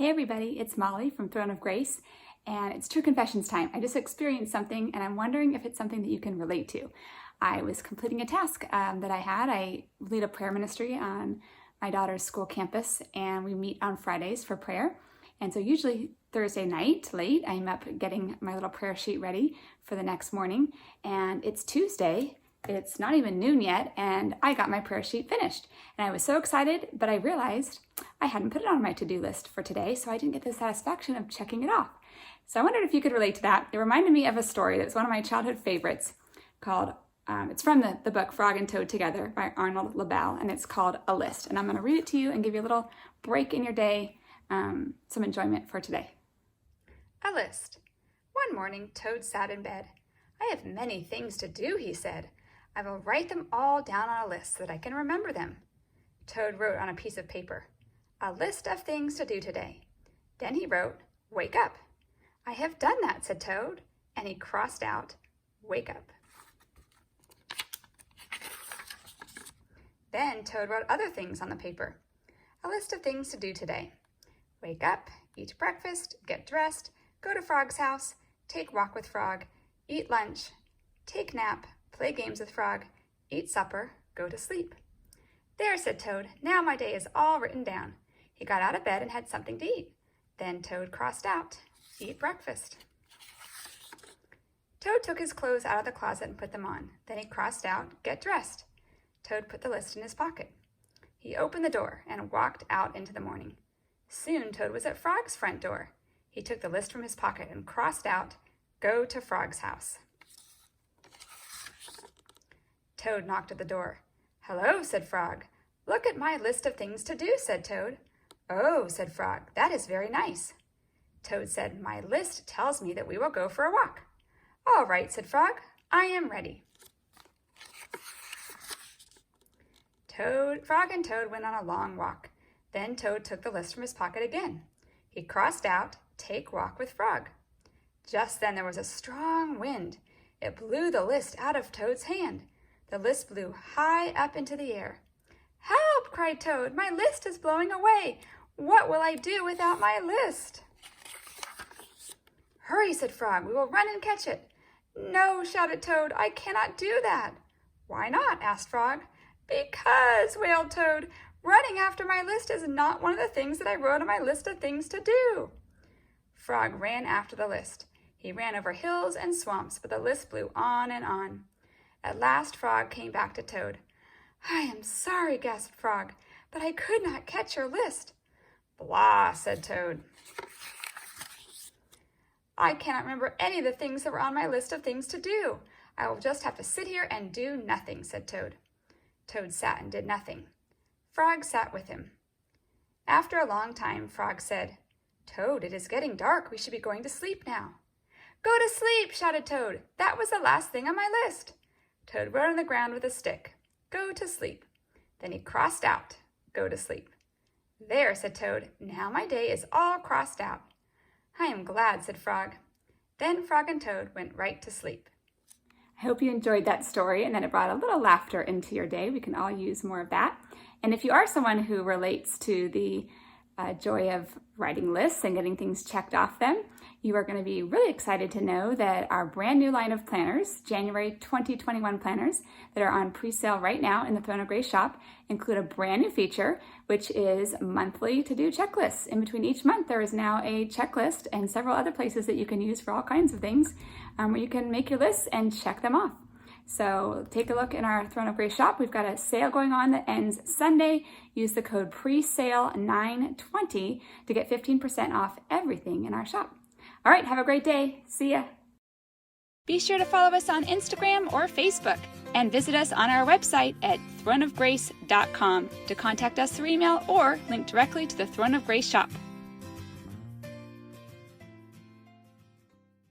Hey everybody, it's Molly from Throne of Grace, and it's True Confessions time. I just experienced something, and I'm wondering if it's something that you can relate to. I was completing a task that I had. I lead a prayer ministry on my daughter's school campus, and we meet on Fridays for prayer. And so usually Thursday night, late, I'm up getting my little prayer sheet ready for the next morning, and it's Tuesday. It's not even noon yet, and I got my prayer sheet finished. And I was so excited, but I realized I hadn't put it on my to-do list for today, so I didn't get the satisfaction of checking it off. So I wondered if you could relate to that. It reminded me of a story that was one of my childhood favorites called, it's from the book Frog and Toad Together by Arnold Lobel, and it's called A List. And I'm going to read it to you and give you a little break in your day, some enjoyment for today. A list. One morning, Toad sat in bed. "I have many things to do," he said. "I will write them all down on a list so that I can remember them." Toad wrote on a piece of paper, "A list of things to do today." Then he wrote, "Wake up." "I have done that," said Toad, and he crossed out, "Wake up." Then Toad wrote other things on the paper. A list of things to do today. Wake up, eat breakfast, get dressed, go to Frog's house, take walk with Frog, eat lunch, take nap, play games with Frog, eat supper, go to sleep. "There," said Toad, "now my day is all written down." He got out of bed and had something to eat. Then Toad crossed out, eat breakfast. Toad took his clothes out of the closet and put them on. Then he crossed out, get dressed. Toad put the list in his pocket. He opened the door and walked out into the morning. Soon Toad was at Frog's front door. He took the list from his pocket and crossed out, go to Frog's house. Toad knocked at the door. "Hello," said Frog. "Look at my list of things to do," said Toad. "Oh," said Frog, "that is very nice." Toad said, "My list tells me that we will go for a walk." "All right," said Frog, "I am ready." Frog and Toad went on a long walk. Then Toad took the list from his pocket again. He crossed out, take walk with Frog. Just then there was a strong wind. It blew the list out of Toad's hand. The list blew high up into the air. "Help!" cried Toad. "My list is blowing away. What will I do without my list?" "Hurry," said Frog. "We will run and catch it." "No," shouted Toad. "I cannot do that." "Why not?" asked Frog. "Because," wailed Toad, "running after my list is not one of the things that I wrote on my list of things to do." Frog ran after the list. He ran over hills and swamps, but the list blew on and on. At last Frog came back to Toad. "I am sorry," gasped Frog, "but I could not catch your list." "Blah," said Toad. "I cannot remember any of the things that were on my list of things to do. I will just have to sit here and do nothing," said Toad. Toad sat and did nothing. Frog sat with him. After a long time, Frog said, "Toad, it is getting dark. We should be going to sleep now." "Go to sleep," shouted Toad. "That was the last thing on my list." Toad wrote on the ground with a stick, "Go to sleep." Then he crossed out, "Go to sleep." "There," said Toad. "Now my day is all crossed out." "I am glad," said Frog. Then Frog and Toad went right to sleep. I hope you enjoyed that story and that it brought a little laughter into your day. We can all use more of that. And if you are someone who relates to the joy of writing lists and getting things checked off them, you are going to be really excited to know that our brand new line of planners, January 2021 planners, that are on pre-sale right now in the Throne of Grace shop, include a brand new feature, which is monthly to-do checklists. In between each month, there is now a checklist and several other places that you can use for all kinds of things, where you can make your lists and check them off. So take a look in our Throne of Grace shop. We've got a sale going on that ends Sunday. Use the code PRESALE920 to get 15% off everything in our shop. All right, have a great day. See ya. Be sure to follow us on Instagram or Facebook and visit us on our website at throneofgrace.com to contact us through email or link directly to the Throne of Grace shop.